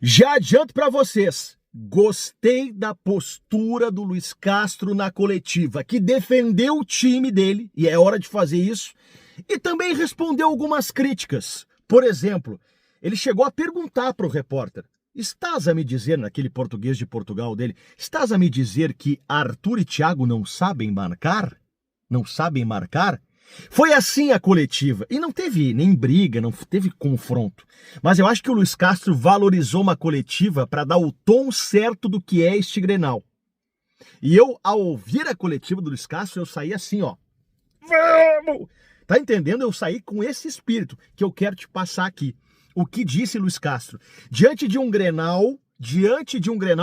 Já adianto para vocês, gostei da postura do Luiz Castro na coletiva, que defendeu o time dele, e é hora de fazer isso, e também respondeu algumas críticas. Por exemplo, ele chegou a perguntar para o repórter: estás a me dizer, naquele português de Portugal dele, estás a me dizer que Arthur e Thiago não sabem marcar? Não sabem marcar? Foi assim a coletiva, e não teve nem briga, não teve confronto. Mas eu acho que o Luiz Castro valorizou uma coletiva para dar o tom certo do que é este Grenal. E eu, ao ouvir a coletiva do Luiz Castro, eu saí assim, ó. Vamos! Tá entendendo? Eu saí com esse espírito que eu quero te passar aqui. O que disse Luiz Castro? Diante de um Grenal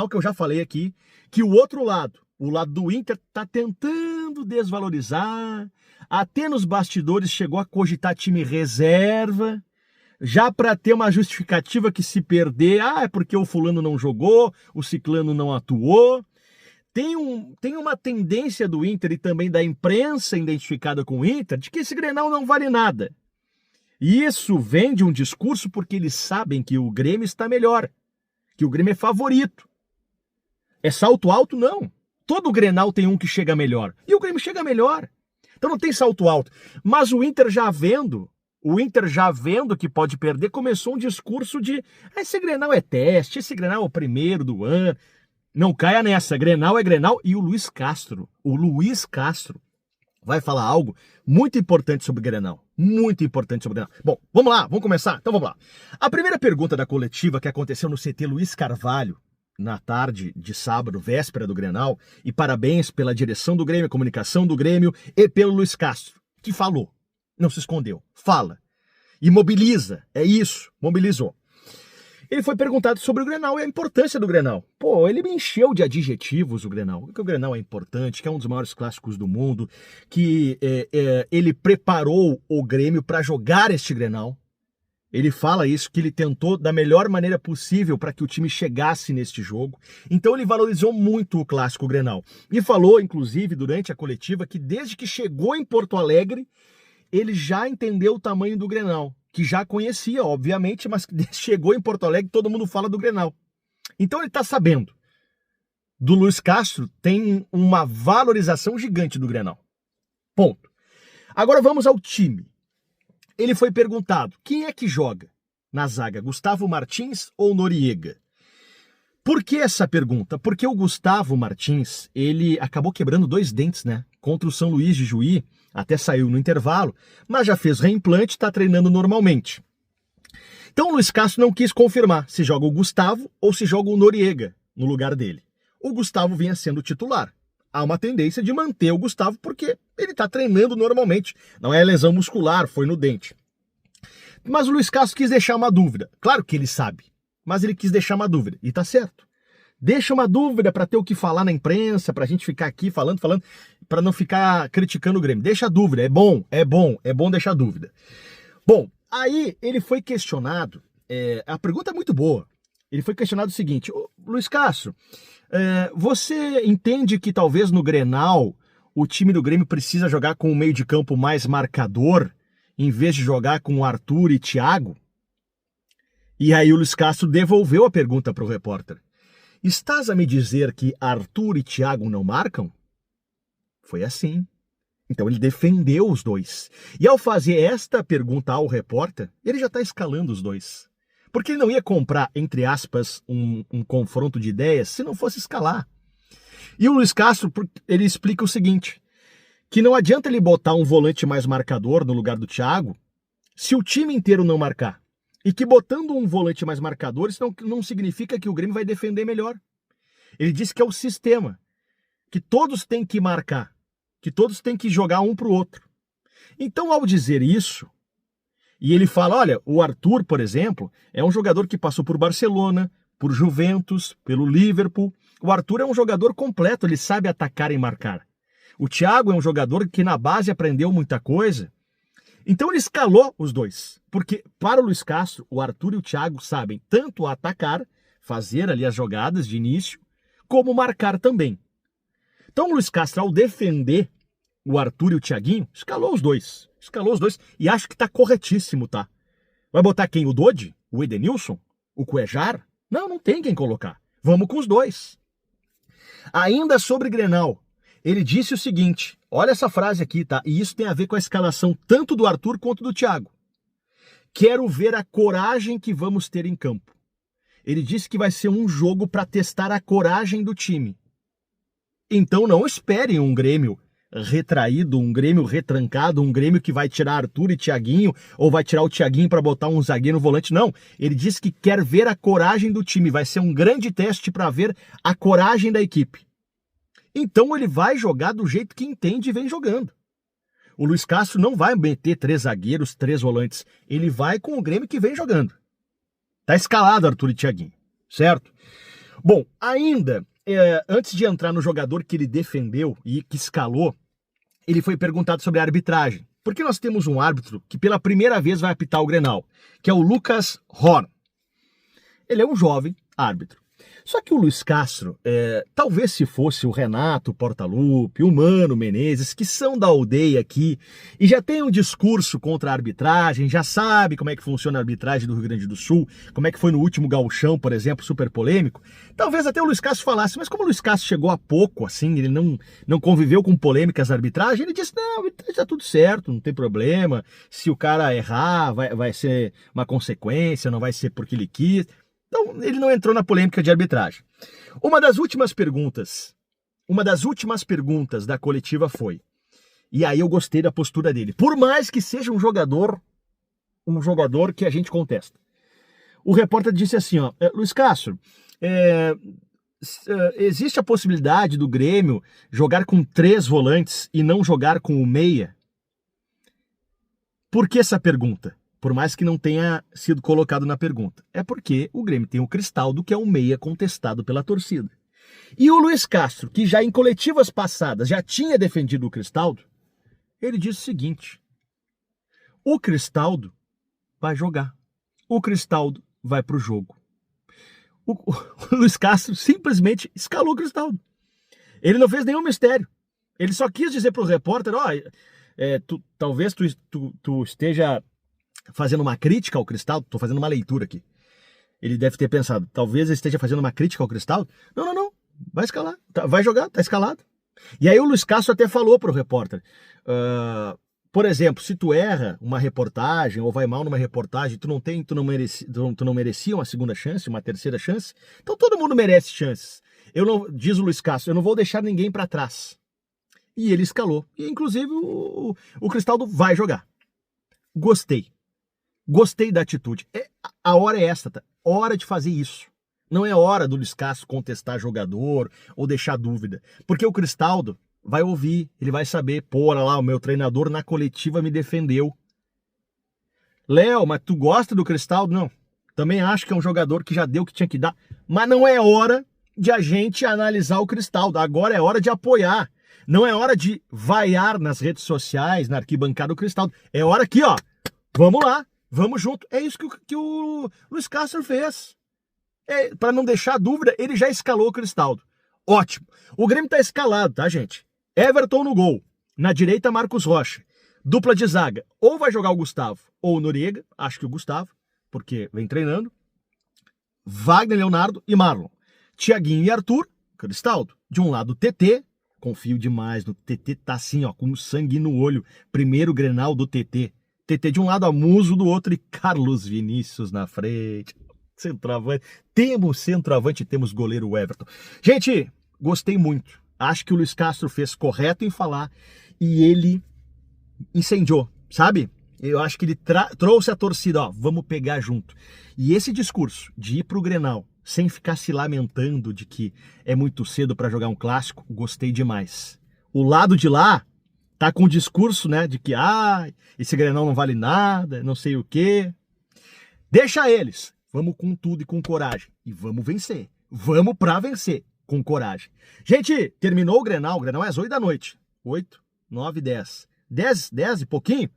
que eu já falei aqui, que o outro lado, o lado do Inter, tá tentando desvalorizar, até nos bastidores chegou a cogitar time reserva, já para ter uma justificativa que se perder, é porque o fulano não jogou, o ciclano não atuou. Tem uma tendência do Inter e também da imprensa identificada com o Inter de que esse Grenal não vale nada. E isso vem de um discurso porque eles sabem que o Grêmio está melhor, que o Grêmio é favorito. É salto alto? Não. Todo Grenal tem um que chega melhor. E o Grêmio chega melhor. Então não tem salto alto. Mas o Inter já vendo que pode perder, começou um discurso de esse Grenal é teste, esse Grenal é o primeiro do ano. Não caia nessa, Grenal é Grenal. E o Luiz Castro vai falar algo muito importante sobre o Grenal. Muito importante sobre o Grenal. Bom, vamos lá, vamos começar? Então vamos lá. A primeira pergunta da coletiva que aconteceu no CT Luiz Carvalho, na tarde de sábado, véspera do Grenal, e parabéns pela direção do Grêmio, a comunicação do Grêmio e pelo Luiz Castro, que falou, não se escondeu, fala e mobiliza, é isso, mobilizou. Ele foi perguntado sobre o Grenal e a importância do Grenal. Pô, ele me encheu de adjetivos o Grenal, que o Grenal é importante, que é um dos maiores clássicos do mundo, que ele preparou o Grêmio para jogar este Grenal. Ele fala isso, que ele tentou da melhor maneira possível para que o time chegasse neste jogo. Então ele valorizou muito o clássico Grenal. E falou, inclusive, durante a coletiva, que desde que chegou em Porto Alegre, ele já entendeu o tamanho do Grenal. Que já conhecia, obviamente, mas que chegou em Porto Alegre, todo mundo fala do Grenal. Então ele está sabendo. Do Luiz Castro tem uma valorização gigante do Grenal. Ponto. Agora vamos ao time. Ele foi perguntado, quem é que joga na zaga, Gustavo Martins ou Noriega? Por que essa pergunta? Porque o Gustavo Martins, ele acabou quebrando 2 dentes, né? Contra o São Luís de Juí, até saiu no intervalo, mas já fez reimplante e está treinando normalmente. Então o Luiz Castro não quis confirmar se joga o Gustavo ou se joga o Noriega no lugar dele. O Gustavo vinha sendo titular. Há uma tendência de manter o Gustavo porque ele está treinando normalmente. Não é lesão muscular, foi no dente. Mas o Luiz Castro quis deixar uma dúvida. Claro que ele sabe, mas ele quis deixar uma dúvida. E tá certo. Deixa uma dúvida para ter o que falar na imprensa, para a gente ficar aqui falando, para não ficar criticando o Grêmio. Deixa a dúvida, é bom deixar dúvida. Bom, aí ele foi questionado, a pergunta é muito boa. Ele foi questionado o seguinte, Luiz Castro, você entende que talvez no Grenal o time do Grêmio precisa jogar com um meio de campo mais marcador, em vez de jogar com Arthur e Thiago? E aí o Luiz Castro devolveu a pergunta para o repórter. Estás a me dizer que Arthur e Thiago não marcam? Foi assim. Então ele defendeu os dois. E ao fazer esta pergunta ao repórter, ele já está escalando os dois. Porque ele não ia comprar, entre aspas, um confronto de ideias se não fosse escalar. E o Luiz Castro, ele explica o seguinte, que não adianta ele botar um volante mais marcador no lugar do Thiago se o time inteiro não marcar. E que botando um volante mais marcador, isso não significa que o Grêmio vai defender melhor. Ele disse que é o sistema, que todos têm que marcar, que todos têm que jogar um para o outro. Então, ao dizer isso, e ele fala, olha, o Arthur, por exemplo, é um jogador que passou por Barcelona, por Juventus, pelo Liverpool. O Arthur é um jogador completo, ele sabe atacar e marcar. O Thiago é um jogador que na base aprendeu muita coisa. Então ele escalou os dois, porque para o Luiz Castro, o Arthur e o Thiago sabem tanto atacar, fazer ali as jogadas de início, como marcar também. Então o Luiz Castro, ao defender o Arthur e o Thiaguinho, escalou os dois, e acho que está corretíssimo, tá? Vai botar quem? O Dodi? O Edenilson? O Cuejar? Não, não tem quem colocar. Vamos com os dois. Ainda sobre Grenal, ele disse o seguinte, olha essa frase aqui, tá? E isso tem a ver com a escalação tanto do Arthur quanto do Thiago. Quero ver a coragem que vamos ter em campo. Ele disse que vai ser um jogo para testar a coragem do time. Então não esperem um Grêmio retraído, um Grêmio retrancado, um Grêmio que vai tirar Arthur e Thiaguinho, ou vai tirar o Thiaguinho para botar um zagueiro no volante. Não, ele disse que quer ver a coragem do time. Vai ser um grande teste para ver a coragem da equipe. Então ele vai jogar do jeito que entende e vem jogando. O Luiz Castro não vai meter 3 zagueiros, 3 volantes. Ele vai com o Grêmio que vem jogando. Tá escalado Arthur e Thiaguinho, certo? Bom, ainda, antes de entrar no jogador que ele defendeu e que escalou, ele foi perguntado sobre a arbitragem. Porque nós temos um árbitro que pela primeira vez vai apitar o Grenal, que é o Lucas Horn. Ele é um jovem árbitro. Só que o Luiz Castro, talvez se fosse o Renato Portaluppi, o Mano Menezes, que são da aldeia aqui e já tem um discurso contra a arbitragem, já sabe como é que funciona a arbitragem do Rio Grande do Sul, como é que foi no último gauchão, por exemplo, super polêmico, talvez até o Luiz Castro falasse, mas como o Luiz Castro chegou há pouco, assim, ele não conviveu com polêmicas da arbitragem, ele disse, não, tá tudo certo, não tem problema, se o cara errar, vai ser uma consequência, não vai ser porque ele quis. Então, ele não entrou na polêmica de arbitragem. Uma das últimas perguntas da coletiva foi, e aí eu gostei da postura dele, por mais que seja um jogador que a gente contesta. O repórter disse assim, ó, Luiz Castro, existe a possibilidade do Grêmio jogar com 3 volantes e não jogar com o meia? Por que essa pergunta? Por mais que não tenha sido colocado na pergunta. É porque o Grêmio tem o Cristaldo, que é um meia contestado pela torcida. E o Luiz Castro, que já em coletivas passadas já tinha defendido o Cristaldo, ele disse o seguinte, o Cristaldo vai jogar. O Cristaldo vai para o jogo. O Luiz Castro simplesmente escalou o Cristaldo. Ele não fez nenhum mistério. Ele só quis dizer para o repórter, talvez tu esteja fazendo uma crítica ao Cristaldo, estou fazendo uma leitura aqui. Ele deve ter pensado, talvez ele esteja fazendo uma crítica ao Cristaldo. Não, vai escalar, vai jogar, tá escalado. E aí o Luiz Castro até falou para o repórter, por exemplo, se tu erra uma reportagem ou vai mal numa reportagem, tu não merecia uma segunda chance, uma terceira chance, então todo mundo merece chances. Diz o Luiz Castro, eu não vou deixar ninguém para trás. E ele escalou. E inclusive o Cristaldo vai jogar. Gostei da atitude. A hora é esta, tá? Hora de fazer isso. Não é hora do Luiz Castro contestar jogador ou deixar dúvida. Porque o Cristaldo vai ouvir, ele vai saber, olha lá, o meu treinador na coletiva me defendeu. Léo, mas tu gosta do Cristaldo? Não. Também acho que é um jogador que já deu o que tinha que dar. Mas não é hora de a gente analisar o Cristaldo. Agora é hora de apoiar. Não é hora de vaiar nas redes sociais, na arquibancada do Cristaldo. É hora aqui, ó. Vamos lá. Vamos junto. É isso que o Luiz Castro fez. Para não deixar dúvida, ele já escalou o Cristaldo. Ótimo. O Grêmio tá escalado, tá, gente? Everton no gol. Na direita, Marcos Rocha. Dupla de zaga. Ou vai jogar o Gustavo ou o Noriega. Acho que o Gustavo, porque vem treinando. Wagner, Leonardo e Marlon. Thiaguinho e Arthur. Cristaldo. De um lado, o TT. Confio demais no TT. Tá assim, ó, com sangue no olho. Primeiro Grenal do TT. TT de um lado, a Muso do outro e Carlos Vinícius na frente. Centroavante. Temos centroavante e temos goleiro Everton. Gente, gostei muito. Acho que o Luiz Castro fez correto em falar e ele incendiou, sabe? Eu acho que ele trouxe a torcida, ó, vamos pegar junto. E esse discurso de ir pro Grenal sem ficar se lamentando de que é muito cedo para jogar um clássico, gostei demais. O lado de lá tá com o discurso, né, de que esse Grenal não vale nada, não sei o quê. Deixa eles. Vamos com tudo e com coragem. E vamos vencer. Vamos pra vencer com coragem. Gente, terminou o Grenal. O Grenal é às 8 da noite. 8, 9, 10. 10 e pouquinho.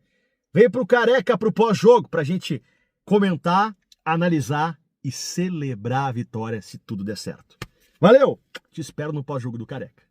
Vem pro Careca pro pós-jogo pra gente comentar, analisar e celebrar a vitória se tudo der certo. Valeu! Te espero no pós-jogo do Careca.